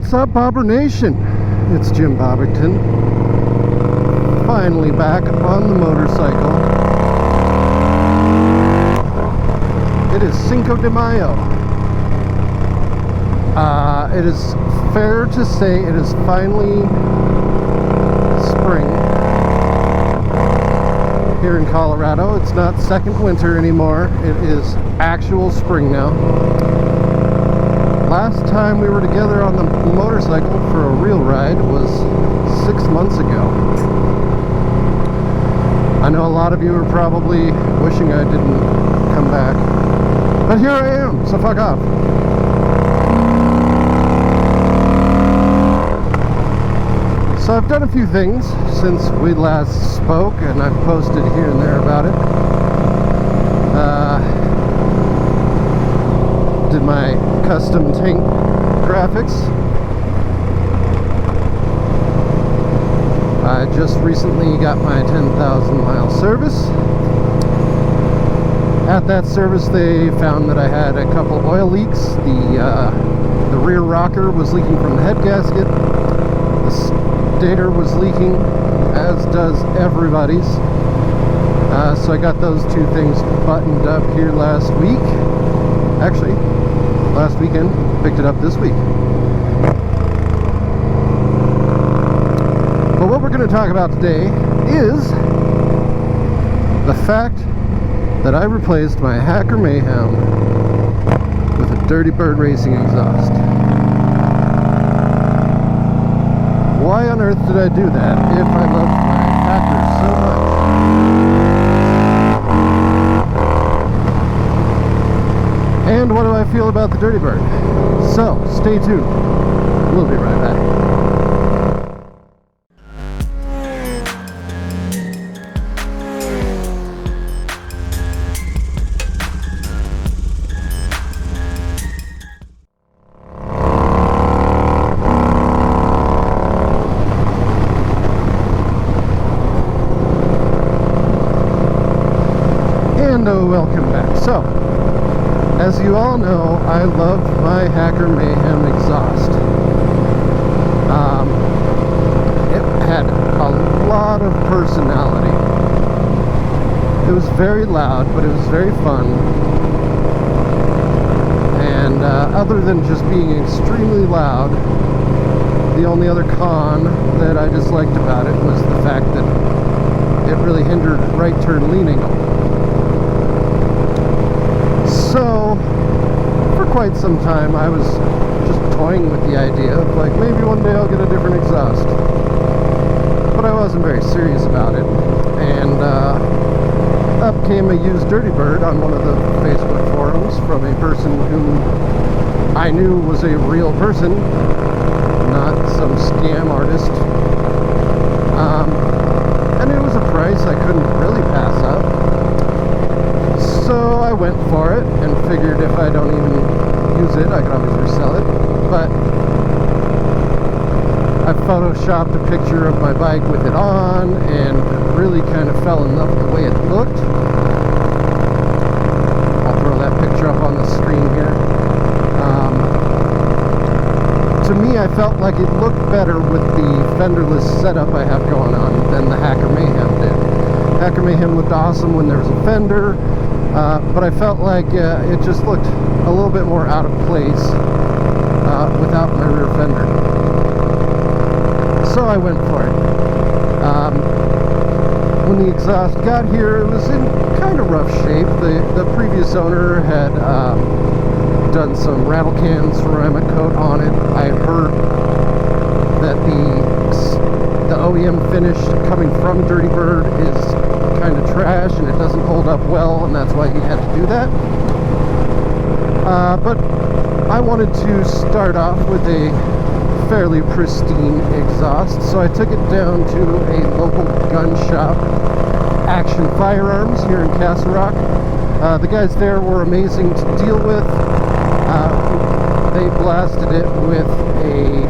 What's up, Bobber Nation? It's Jim Bobberton. Finally back on the motorcycle. It is Cinco de Mayo. It is fair to say it is finally spring here in Colorado. It's not second winter anymore. It is actual spring now. Last time we were together on the motorcycle for a real ride was 6 months ago. I know a lot of you are probably wishing I didn't come back, but here I am, so fuck off. So I've done a few things since we last spoke, and I've posted here and there about it. Did my custom tank graphics. I just recently got my 10,000 mile service. At that service they found that I had a couple oil leaks. The rear rocker was leaking from the head gasket. The stator was leaking, as does everybody's. So I got those two things buttoned up here last week. Actually, last weekend, picked it up this week. But what we're going to talk about today is the fact that I replaced my Hacker Mayhem with a Dirty Bird Racing exhaust. Why on earth did I do that if I loved my Hacker so much? And what do I feel about the Dirty Bird? So, stay tuned. We'll be right back. And welcome back. So, as you all know, I love my Hacker Mayhem exhaust. It had a lot of personality. It was very loud, but it was very fun. And other than just being extremely loud, the only other con that I disliked about it was the fact that it really hindered right turn leaning. So, for quite some time, I was just toying with the idea of, like, maybe one day I'll get a different exhaust. But I wasn't very serious about it. And up came a used Dirty Bird on one of the Facebook forums from a person who I knew was a real person, not some scam artist. And it was a price I couldn't really pass up. So I went for it and figured if I don't even use it, I could always resell it. But I photoshopped a picture of my bike with it on and really kind of fell in love with the way it looked. I'll throw that picture up on the screen here. To me, I felt like it looked better with the fenderless setup I have going on than the Hacker Mayhem did. Hacker Mayhem looked awesome when there was a fender. But I felt like it just looked a little bit more out of place without my rear fender. So I went for it. When the exhaust got here, it was in kind of rough shape. The previous owner had done some rattle can ceramic coat on it. I had heard that the OEM finish coming from Dirty Bird is kind of trash and it doesn't hold up well, and that's why he had to do that. But I wanted to start off with a fairly pristine exhaust, so I took it down to a local gun shop, Action Firearms, here in Castle Rock. The guys there were amazing to deal with. They blasted it with a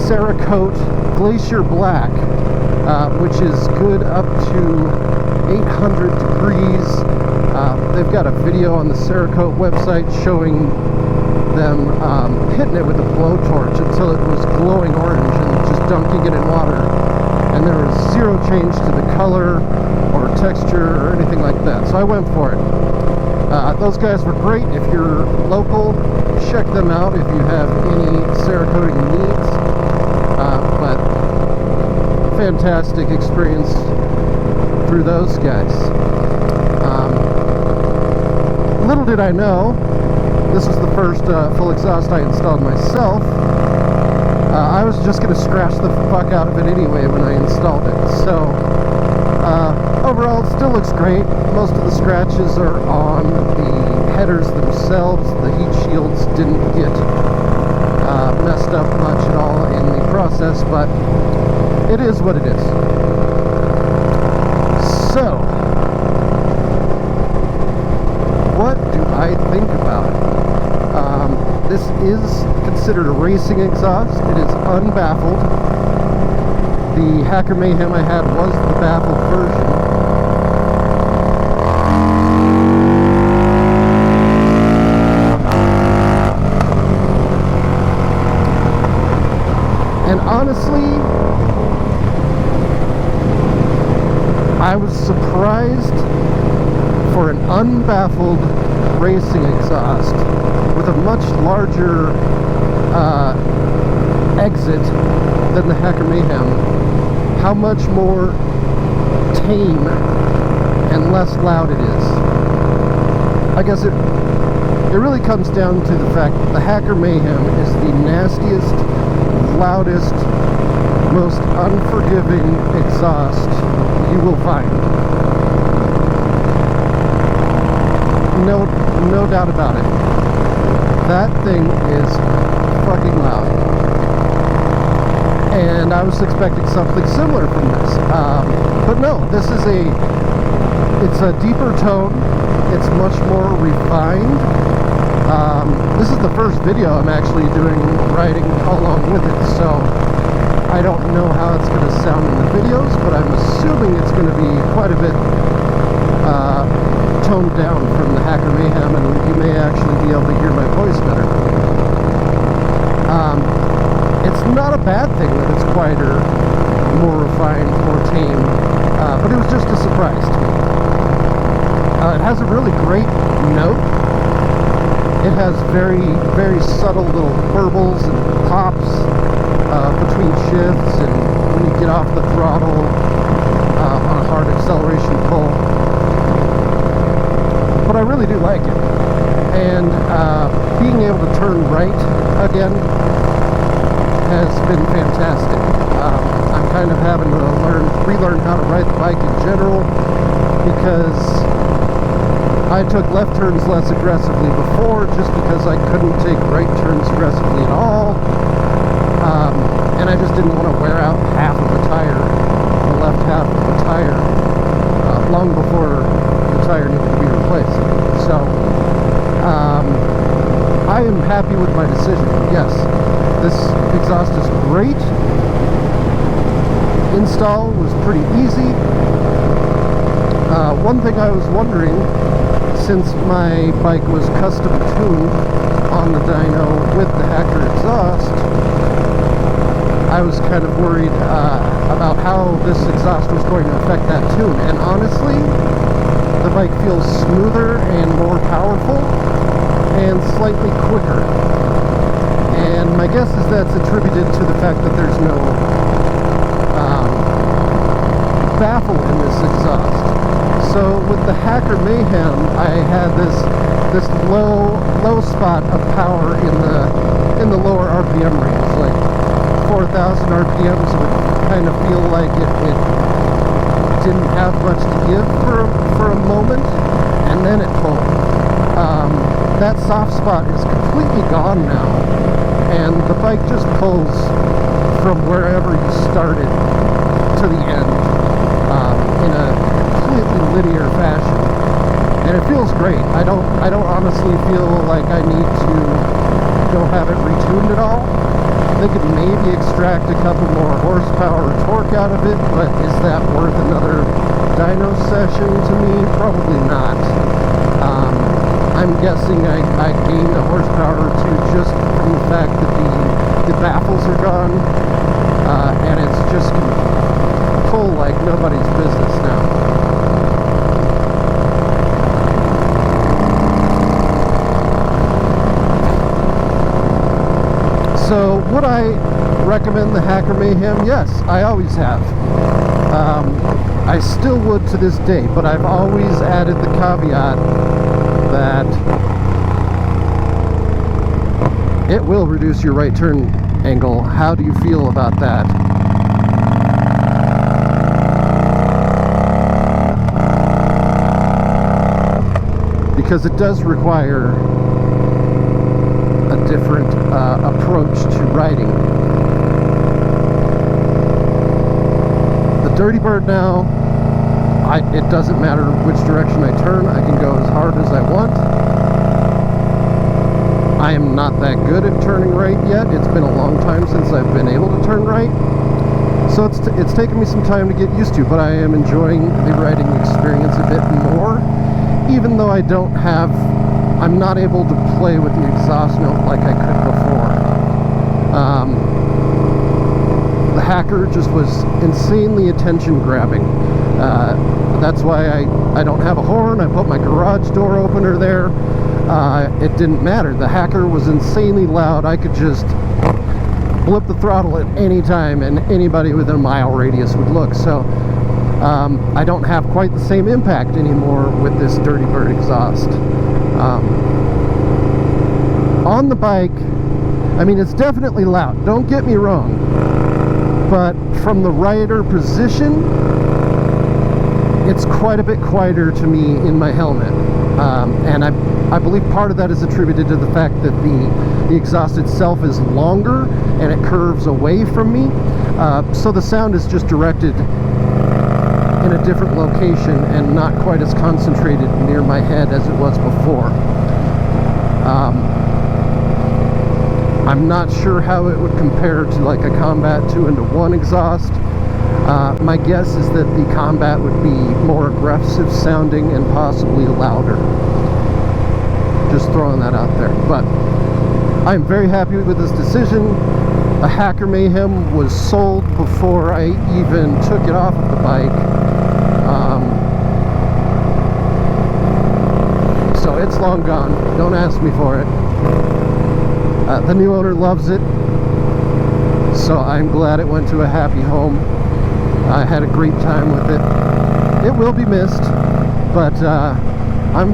Cerakote Glacier Black, which is good up to 800 degrees. They've got a video on the Cerakote website showing them hitting it with a blowtorch until it was glowing orange and just dunking it in water. And there was zero change to the color or texture or anything like that. So I went for it. Those guys were great. If you're local, check them out if you have any Cerakoting needs. But fantastic experience through those guys. Little did I know, this is the first full exhaust I installed myself. I was just going to scratch the fuck out of it anyway when I installed it. So overall, it still looks great. Most of the scratches are on the headers themselves. The heat shields didn't get messed up much at all in the process, but it is what it is. So, what do I think about it? This is considered a racing exhaust. It is unbaffled. The Hacker Mayhem I had was the baffled version. And honestly, I was surprised for an unbaffled racing exhaust with a much larger exit than the Hacker Mayhem, how much more tame and less loud it is. I guess it really comes down to the fact that the Hacker Mayhem is the nastiest, loudest, most unforgiving exhaust you will find. No doubt about it. That thing is fucking loud. And I was expecting something similar from this. But no, it's a deeper tone. It's much more refined. This is the first video I'm actually doing riding along with it, so I don't know how it's going to sound in the videos, but I'm assuming it's going to be quite a bit toned down from the Hacker Mayhem, and you may actually be able to hear my voice better. It's not a bad thing that it's quieter, more refined, more tame, but it was just a surprise to me. It has a really great note. It has very, very subtle little burbles and pops between shifts, and when you get off the throttle on a hard acceleration pull. But I really do like it. And being able to turn right again has been fantastic. I'm kind of having to relearn how to ride the bike in general, because I took left turns less aggressively before just because I couldn't take right turns aggressively at all. And I just didn't want to wear out half of the tire, the left half of the tire, long before the tire needed to be replaced. So, I am happy with my decision. Yes, this exhaust is great. Install was pretty easy. One thing I was wondering, since my bike was custom tuned on the dyno with the Hacker exhaust, I was kind of worried about how this exhaust was going to affect that tune. And honestly, the bike feels smoother and more powerful and slightly quicker. And my guess is that's attributed to the fact that there's no baffle in this exhaust. So with the Hacker Mayhem, I had this low spot of power in the lower RPM range, like 4,000 RPMs would kind of feel like it didn't have much to give for a moment, and then it pulled. That soft spot is completely gone now, and the bike just pulls from wherever you started to the end in a completely linear fashion, and it feels great. I don't honestly feel like I need to go have it retuned at all. They could maybe extract a couple more horsepower or torque out of it, but is that worth another dyno session to me? Probably not. I'm guessing I gained a horsepower or two just from the fact that the baffles are gone, and it's just can pull like nobody's business now. So would I recommend the Hacker Mayhem? Yes, I always have. I still would to this day, but I've always added the caveat that it will reduce your right turn angle. How do you feel about that? Because it does require a different approach to riding. The Dirty Bird now, it doesn't matter which direction I turn, I can go as hard as I want. I am not that good at turning right yet. It's been a long time since I've been able to turn right. So it's taken me some time to get used to, but I am enjoying the riding experience a bit more, even though I'm not able to play with the exhaust note like I could before. The Hacker just was insanely attention-grabbing. That's why I don't have a horn. I put my garage door opener there. It didn't matter. The Hacker was insanely loud. I could just blip the throttle at any time and anybody within a mile radius would look. So I don't have quite the same impact anymore with this Dirty Bird exhaust. On the bike, I mean, it's definitely loud, don't get me wrong, but from the rider position, it's quite a bit quieter to me in my helmet. And I believe part of that is attributed to the fact that the exhaust itself is longer and it curves away from me, so the sound is just directed in a different location and not quite as concentrated near my head as it was before. I'm not sure how it would compare to like a Combat 2-into-1 exhaust. My guess is that the Combat would be more aggressive sounding and possibly louder. Just throwing that out there. But I'm very happy with this decision. The Hacker Mayhem was sold before I even took it off of the bike. So it's long gone. Don't ask me for it. The new owner loves it, so I'm glad it went to a happy home. I had a great time with it. It will be missed, but I'm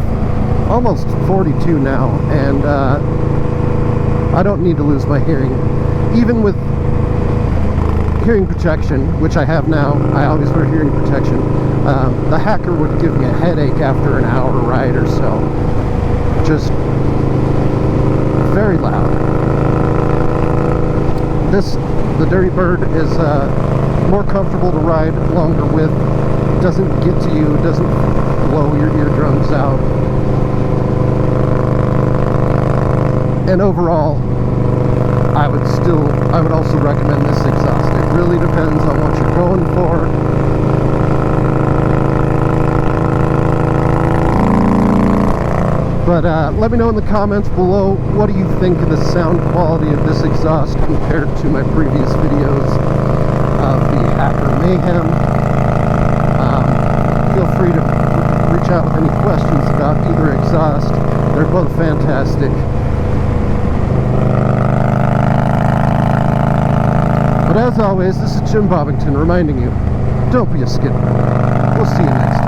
almost 42 now, and I don't need to lose my hearing. Even with hearing protection, which I have now, I always wear hearing protection, the Hacker would give me a headache after an hour ride or so. Just very loud. The Dirty Bird is more comfortable to ride, longer with, doesn't get to you, doesn't blow your eardrums out. And overall, I would also recommend this exhaust. It really depends on what you're going for. But let me know in the comments below, what do you think of the sound quality of this exhaust compared to my previous videos of the Hacker Mayhem. Feel free to reach out with any questions about either exhaust. They're both fantastic. But as always, this is Jim Bobbington reminding you, don't be a skipper. We'll see you next time.